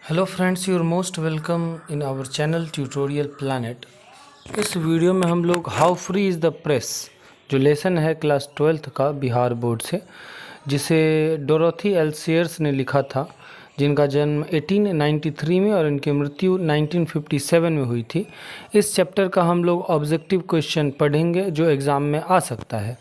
Hello friends, your most welcome in our channel tutorial planet. इस video में हम लोग how free is the press जो lesson है क्लास 12th का बिहार बोर्ड से, जिसे डोरोथी एल सीयर्स ने लिखा था, जिनका जन्म 1893 में और इनकी मृत्यु 1957 में हुई थी। इस चैप्टर का हम लोग ऑब्जेक्टिव क्वेश्चन पढ़ेंगे जो एग्ज़ाम में आ सकता है,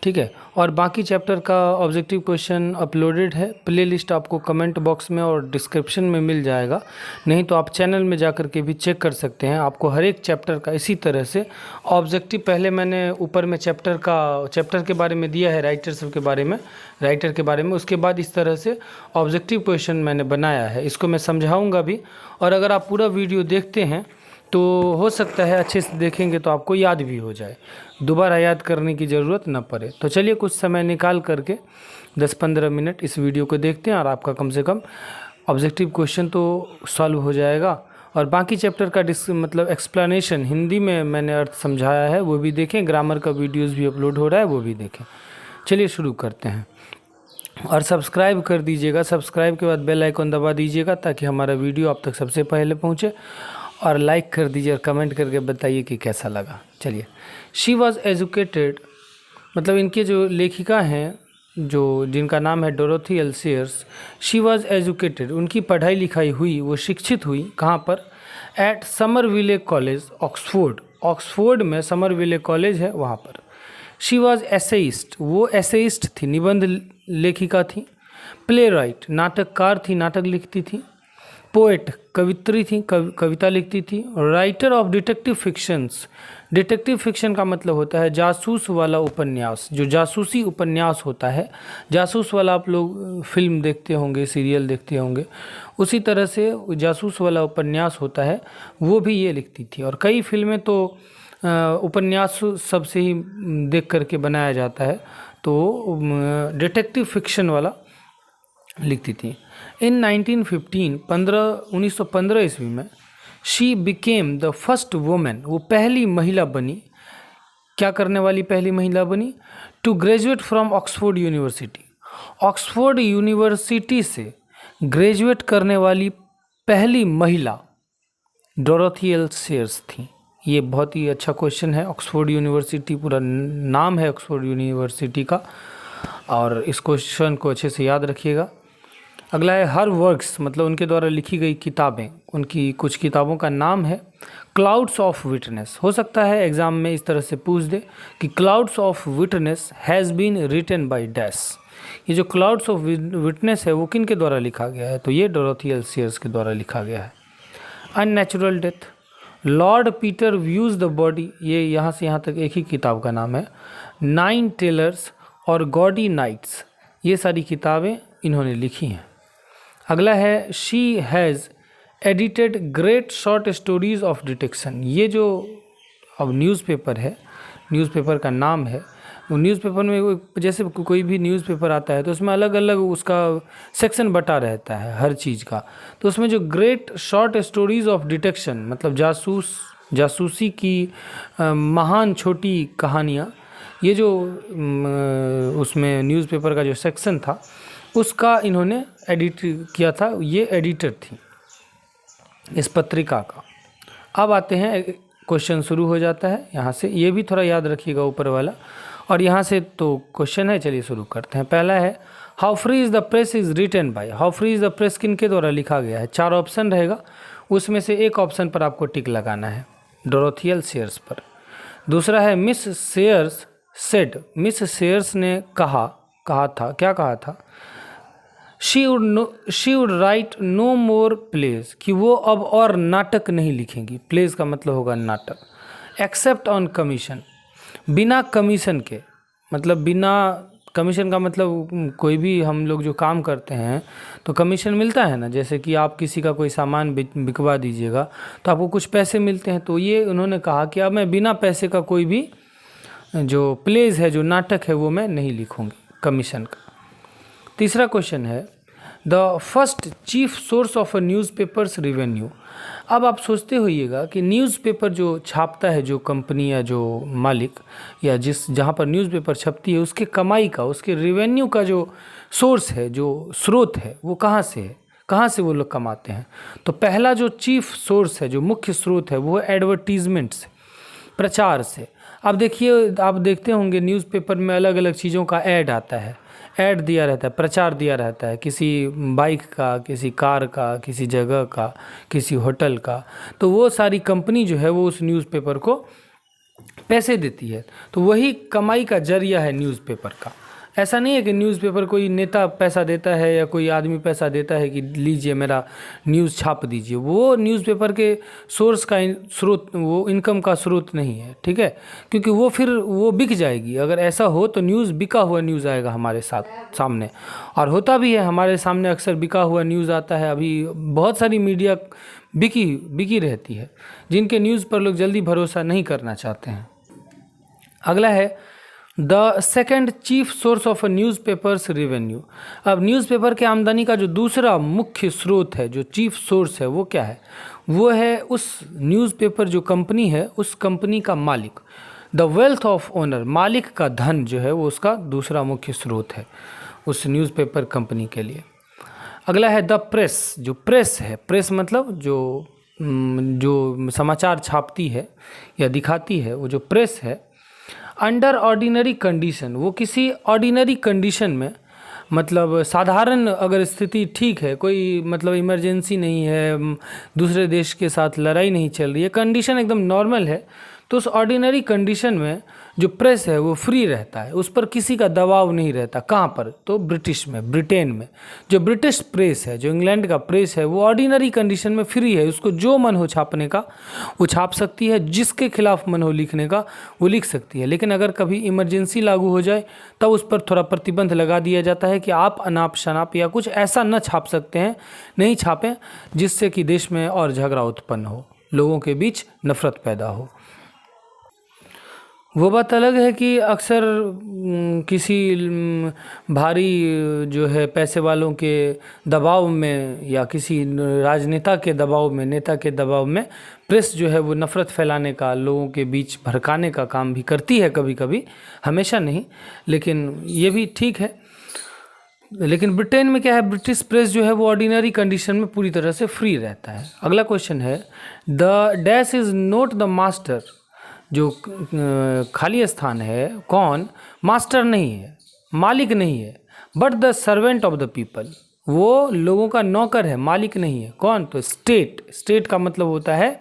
ठीक है। और बाकी चैप्टर का ऑब्जेक्टिव क्वेश्चन अपलोडेड है, प्लेलिस्ट आपको कमेंट बॉक्स में और डिस्क्रिप्शन में मिल जाएगा, नहीं तो आप चैनल में जाकर के भी चेक कर सकते हैं। आपको हर एक चैप्टर का इसी तरह से ऑब्जेक्टिव, पहले मैंने ऊपर में चैप्टर के बारे में दिया है, राइटर के बारे में, उसके बाद इस तरह से ऑब्जेक्टिव क्वेश्चन मैंने बनाया है। इसको मैं समझाऊँगा भी, और अगर आप पूरा वीडियो देखते हैं तो हो सकता है अच्छे से देखेंगे तो आपको याद भी हो जाए, दोबारा याद करने की ज़रूरत न पड़े। तो चलिए कुछ समय निकाल करके 10-15 मिनट इस वीडियो को देखते हैं और आपका कम से कम ऑब्जेक्टिव क्वेश्चन तो सॉल्व हो जाएगा। और बाकी चैप्टर का एक्सप्लेनेशन हिंदी में मैंने अर्थ समझाया है, वो भी देखें। ग्रामर का वीडियोज़ भी अपलोड हो रहा है, वो भी देखें। चलिए शुरू करते हैं, और सब्सक्राइब कर दीजिएगा। सब्सक्राइब के बाद बेल आइकन दबा दीजिएगा ताकि हमारा वीडियो आप तक सबसे पहले पहुँचे, और लाइक कर दीजिए और कमेंट करके बताइए कि कैसा लगा। चलिए, शी वॉज एजुकेटेड, मतलब इनके जो लेखिका हैं, जो जिनका नाम है Dorothy L Sayers, she was educated, उनकी पढ़ाई लिखाई हुई, वो शिक्षित हुई। कहाँ पर? एट समरविले कॉलेज, ऑक्सफोर्ड में समरविले कॉलेज है, वहाँ पर। शी वॉज एसेइस्ट, वो एसेइस्ट थी, निबंध लेखिका थी। प्ले राइट, नाटककार थी, नाटक लिखती थी। पोएट, कवित्री थी, कविता लिखती थी। Writer of detective fictions, detective fiction का मतलब होता है जासूस वाला उपन्यास, जो जासूसी उपन्यास होता है, जासूस वाला आप लोग फिल्म देखते होंगे, सीरियल देखते होंगे, उसी तरह से जासूस वाला उपन्यास होता है, वो भी ये लिखती थी। और कई फिल्में तो उपन्यास सबसे ही देख करके बनाया जाता है, तो डिटेक्टिव फिक्शन वाला लिखती थी। इन 1915 ईस्वी में she became the first women, वो पहली महिला बनी। क्या करने वाली पहली महिला बनी? To graduate from Oxford University, Oxford University से ग्रेजुएट करने वाली पहली महिला डोरोथी एल सीयर्स थी। ये बहुत ही अच्छा क्वेश्चन है। ऑक्सफोर्ड यूनिवर्सिटी पूरा नाम है ऑक्सफोर्ड यूनिवर्सिटी का, और इस क्वेश्चन को अच्छे से याद रखिएगा। अगला है हर वर्क्स, मतलब उनके द्वारा लिखी गई किताबें। उनकी कुछ किताबों का नाम है क्लाउड्स ऑफ विटनेस। हो सकता है एग्जाम में इस तरह से पूछ दे कि clouds of witness has been written by dash. ये जो क्लाउड्स ऑफ विटनेस है वो किन के द्वारा लिखा गया है? तो ये डोरोथी एल सीयर्स के द्वारा लिखा गया है। Unnatural death, Lord Peter views the body, ये यहाँ से यहाँ तक एक ही किताब का नाम है। 9 टेलर्स और गॉडी नाइट्स, ये सारी किताबें इन्होंने लिखी हैं। अगला है she has edited great short stories of detection. ये जो अब न्यूज़पेपर है, न्यूज़पेपर का नाम है, वो न्यूज़पेपर में जैसे कोई भी न्यूज़पेपर आता है तो उसमें अलग अलग उसका सेक्शन बटा रहता है हर चीज़ का। तो उसमें जो great short stories of detection, मतलब जासूसी की महान छोटी कहानियाँ, ये जो उसमें न्यूज़पेपर का जो सेक्शन था उसका इन्होंने एडिट किया था। ये एडिटर थी इस पत्रिका का। अब आते हैं, क्वेश्चन शुरू हो जाता है यहाँ से, ये भी थोड़ा याद रखिएगा ऊपर वाला, और यहाँ से तो क्वेश्चन है। चलिए शुरू करते हैं। पहला है how free is the press is written by. How free is the press किन के द्वारा लिखा गया है? 4 ऑप्शन रहेगा, उसमें से एक ऑप्शन पर आपको टिक लगाना है, डोरोथी एल सीयर्स पर। दूसरा है Miss Sayers said, Miss Sayers ने कहा था, क्या कहा था? She would write no more plays, कि वो अब और नाटक नहीं लिखेंगी। प्लेज का मतलब होगा नाटक। एक्सेप्ट ऑन कमीशन, बिना कमीशन के, मतलब बिना कमीशन का मतलब कोई भी हम लोग जो काम करते हैं तो कमीशन मिलता है ना, जैसे कि आप किसी का कोई सामान बिकवा दीजिएगा तो आपको कुछ पैसे मिलते हैं। तो ये उन्होंने कहा कि अब मैं बिना पैसे का कोई भी जो प्लेज है, जो नाटक है, वो मैं नहीं लिखूँगी कमीशन का। तीसरा क्वेश्चन है the first chief source of a newspapers revenue. अब आप सोचते होइएगा कि न्यूज़पेपर जो छापता है, जो कंपनी या जो मालिक या जहाँ पर न्यूज़पेपर छपती है, उसके कमाई का, उसके रिवेन्यू का जो सोर्स है, जो स्रोत है, वो कहाँ से है? कहाँ से वो लोग कमाते हैं? तो पहला जो चीफ सोर्स है, जो मुख्य स्रोत है, वो एडवर्टीजमेंट से, प्रचार से। अब देखिए, आप देखते होंगे न्यूज़पेपर में अलग अलग चीज़ों का ऐड आता है, ऐड दिया रहता है, प्रचार दिया रहता है, किसी बाइक का, किसी कार का, किसी जगह का, किसी होटल का। तो वो सारी कंपनी जो है वो उस न्यूज़पेपर को पैसे देती है। तो वही कमाई का जरिया है न्यूज़पेपर का। ऐसा नहीं है कि न्यूज़पेपर कोई नेता पैसा देता है या कोई आदमी पैसा देता है कि लीजिए मेरा न्यूज़ छाप दीजिए। वो न्यूज़पेपर के सोर्स का स्रोत, वो इनकम का स्रोत नहीं है, ठीक है, क्योंकि वो फिर वो बिक जाएगी। अगर ऐसा हो तो न्यूज़, बिका हुआ न्यूज़ आएगा हमारे सामने, और होता भी है हमारे सामने, अक्सर बिका हुआ न्यूज़ आता है। अभी बहुत सारी मीडिया बिकी रहती है, जिनके न्यूज़ पर लोग जल्दी भरोसा नहीं करना चाहते हैं। अगला है the second chief source of a newspapers revenue. अब न्यूज़पेपर के आमदनी का जो दूसरा मुख्य स्रोत है, जो चीफ सोर्स है, वो क्या है? वो है उस न्यूज़पेपर जो कंपनी है, उस कंपनी का मालिक। द वेल्थ ऑफ ओनर, मालिक का धन जो है वो उसका दूसरा मुख्य स्रोत है उस न्यूज़पेपर कंपनी के लिए। अगला है द प्रेस। जो प्रेस है, प्रेस मतलब जो समाचार छापती है या दिखाती है, वो जो प्रेस है, अंडर ऑर्डिनरी कंडीशन, वो किसी ऑर्डिनरी कंडीशन में, मतलब साधारण अगर स्थिति ठीक है, कोई मतलब इमरजेंसी नहीं है, दूसरे देश के साथ लड़ाई नहीं चल रही है, कंडीशन एकदम नॉर्मल है, तो उस ऑर्डिनरी कंडीशन में जो प्रेस है वो फ्री रहता है, उस पर किसी का दबाव नहीं रहता। कहाँ पर? तो ब्रिटिश में, ब्रिटेन में। जो ब्रिटिश प्रेस है, जो इंग्लैंड का प्रेस है, वो ऑर्डिनरी कंडीशन में फ्री है, उसको जो मन हो छापने का वो छाप सकती है, जिसके खिलाफ मन हो लिखने का वो लिख सकती है। लेकिन अगर कभी इमरजेंसी लागू हो जाए तब उस पर थोड़ा प्रतिबंध लगा दिया जाता है कि आप अनाप शनाप या कुछ ऐसा न छाप सकते हैं, नहीं छापें जिससे कि देश में और झगड़ा उत्पन्न हो, लोगों के बीच नफरत पैदा हो। वो बात अलग है कि अक्सर किसी भारी जो है पैसे वालों के दबाव में या किसी राजनेता के दबाव में, नेता के दबाव में प्रेस जो है वो नफ़रत फैलाने का, लोगों के बीच भड़काने का काम भी करती है कभी कभी, हमेशा नहीं, लेकिन ये भी ठीक है। लेकिन ब्रिटेन में क्या है, ब्रिटिश प्रेस जो है वो ऑर्डिनरी कंडीशन में पूरी तरह से फ्री रहता है। अगला क्वेश्चन है the dash is note the master. जो खाली स्थान है, कौन? मास्टर नहीं है, मालिक नहीं है, but the servant of the people, वो लोगों का नौकर है, मालिक नहीं है। कौन? तो स्टेट। स्टेट का मतलब होता है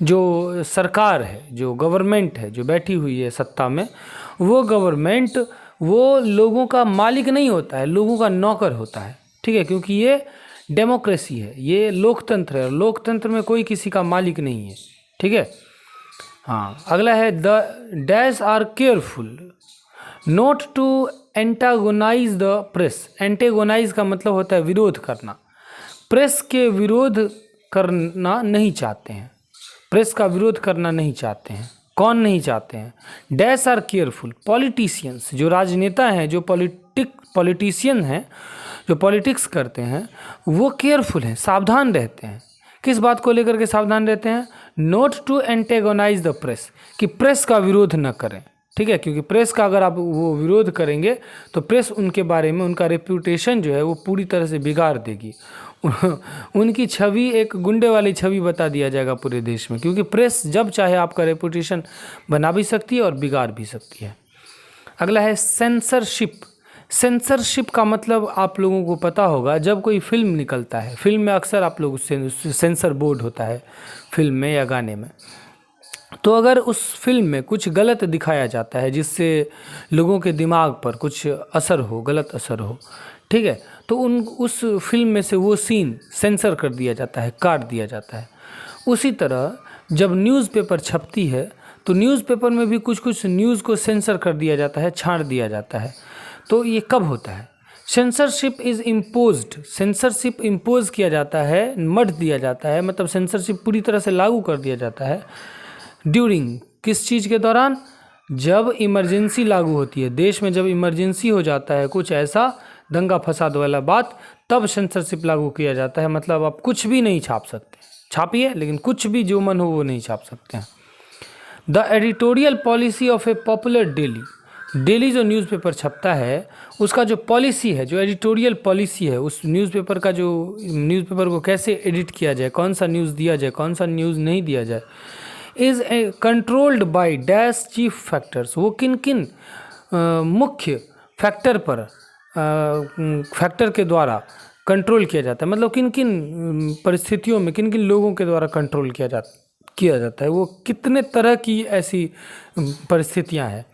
जो सरकार है, जो गवर्नमेंट है, जो बैठी हुई है सत्ता में, वो गवर्नमेंट वो लोगों का मालिक नहीं होता है, लोगों का नौकर होता है, ठीक है, क्योंकि ये डेमोक्रेसी है, ये लोकतंत्र है, और लोकतंत्र में कोई किसी का मालिक नहीं है, ठीक है। हाँ, अगला है the dash are careful not to antagonize the press. Antagonize का मतलब होता है विरोध करना, प्रेस के विरोध करना नहीं चाहते हैं, प्रेस का विरोध करना नहीं चाहते हैं। कौन नहीं चाहते हैं? डैश आर केयरफुल, पॉलिटिशियंस, जो राजनेता हैं, जो पॉलिटिशियन हैं, जो पॉलिटिक्स करते हैं, वो केयरफुल हैं, सावधान रहते हैं। किस बात को लेकर के सावधान रहते हैं? नोट टू एंटेगोनाइज द प्रेस, कि प्रेस का विरोध न करें, ठीक है, क्योंकि प्रेस का अगर आप वो विरोध करेंगे तो प्रेस उनके बारे में, उनका रेप्यूटेशन जो है वो पूरी तरह से बिगाड़ देगी। उनकी छवि एक गुंडे वाली छवि बता दिया जाएगा पूरे देश में, क्योंकि प्रेस जब चाहे आपका रेप्यूटेशन बना भी सकती है और बिगाड़ भी सकती है। अगला है सेंसरशिप। सेंसरशिप का मतलब आप लोगों को पता होगा, जब कोई फिल्म निकलता है, फिल्म में अक्सर आप लोग सेंसर बोर्ड होता है फिल्म में या गाने में, तो अगर उस फिल्म में कुछ गलत दिखाया जाता है जिससे लोगों के दिमाग पर कुछ असर हो, गलत असर हो, ठीक है, तो उस फिल्म में से वो सीन सेंसर कर दिया जाता है, काट दिया जाता है। उसी तरह जब न्यूज़पेपर छपती है तो न्यूज़पेपर में भी कुछ कुछ न्यूज़ को सेंसर कर दिया जाता है, छांट दिया जाता है। तो ये कब होता है? Censorship is imposed, censorship impose किया जाता है, मढ़ दिया जाता है, मतलब सेंसरशिप पूरी तरह से लागू कर दिया जाता है ड्यूरिंग, किस चीज़ के दौरान? जब इमरजेंसी लागू होती है देश में, जब इमरजेंसी हो जाता है, कुछ ऐसा दंगा फसाद वाला बात, तब सेंसरशिप लागू किया जाता है। मतलब आप कुछ भी नहीं छाप सकते, छापिए लेकिन कुछ भी जो मन हो वो नहीं छाप सकते हैं। The editorial policy of A popular daily, daily जो न्यूज़पेपर छपता है उसका जो पॉलिसी है, जो एडिटोरियल पॉलिसी है, उस न्यूज़पेपर का जो न्यूज़पेपर को कैसे एडिट किया जाए, कौन सा न्यूज़ दिया जाए, कौन सा न्यूज़ नहीं दिया जाए, is controlled by dash chief factors. वो किन किन मुख्य फैक्टर पर फैक्टर के द्वारा कंट्रोल किया जाता है, मतलब किन किन परिस्थितियों में किन किन लोगों के द्वारा कंट्रोल किया जाता है, वो कितने तरह की ऐसी परिस्थितियां हैं।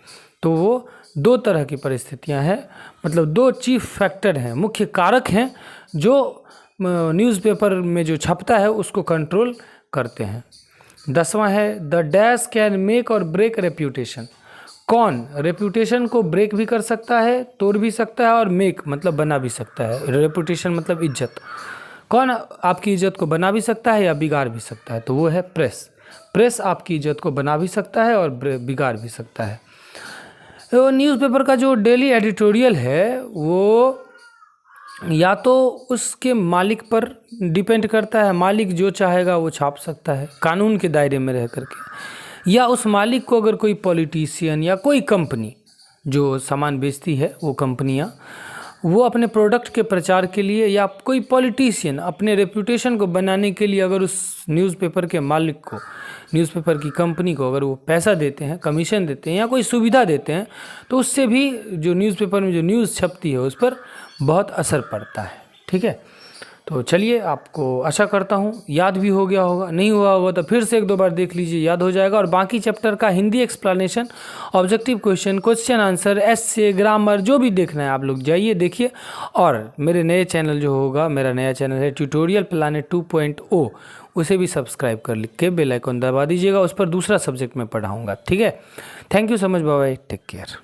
तो वो 2 तरह की परिस्थितियां हैं, मतलब 2 चीफ फैक्टर हैं, मुख्य कारक हैं जो न्यूज़पेपर में जो छपता है उसको कंट्रोल करते हैं। 10वां है द डैश कैन मेक और ब्रेक रेप्यूटेशन। कौन रेप्यूटेशन को ब्रेक भी कर सकता है, तोड़ भी सकता है, और मेक मतलब बना भी सकता है। रेप्यूटेशन मतलब इज्जत। कौन आपकी इज्जत को बना भी सकता है या बिगाड़ भी सकता है, तो वो है प्रेस। प्रेस आपकी इज्जत को बना भी सकता है और बिगाड़ भी सकता है। तो न्यूज़पेपर का जो डेली एडिटोरियल है वो या तो उसके मालिक पर डिपेंड करता है, मालिक जो चाहेगा वो छाप सकता है कानून के दायरे में रह करके, या उस मालिक को अगर कोई पॉलिटिशियन या कोई कंपनी जो सामान बेचती है वो कंपनियां, वो अपने प्रोडक्ट के प्रचार के लिए, या कोई पॉलिटिशियन अपने रेप्यूटेशन को बनाने के लिए अगर उस न्यूज़पेपर के मालिक को, न्यूज़पेपर की कंपनी को अगर वो पैसा देते हैं, कमीशन देते हैं या कोई सुविधा देते हैं, तो उससे भी जो न्यूज़पेपर में जो न्यूज़ छपती है उस पर बहुत असर पड़ता है। ठीक है, तो चलिए, आपको आशा करता हूँ याद भी हो गया होगा, नहीं हुआ होगा तो फिर से 1-2 बार देख लीजिए, याद हो जाएगा। और बाकी चैप्टर का Hindi explanation, objective question answer, essay, grammar, जो भी देखना है आप लोग जाइए देखिए। और मेरे नए चैनल जो होगा, मेरा नया चैनल है ट्यूटोरियल प्लानेट 2.0, उसे भी सब्सक्राइब कर लिख के बेल आइकन दबा दीजिएगा, उस पर दूसरा सब्जेक्ट में पढ़ाऊँगा। ठीक है, thank you so much, bye bye, take care.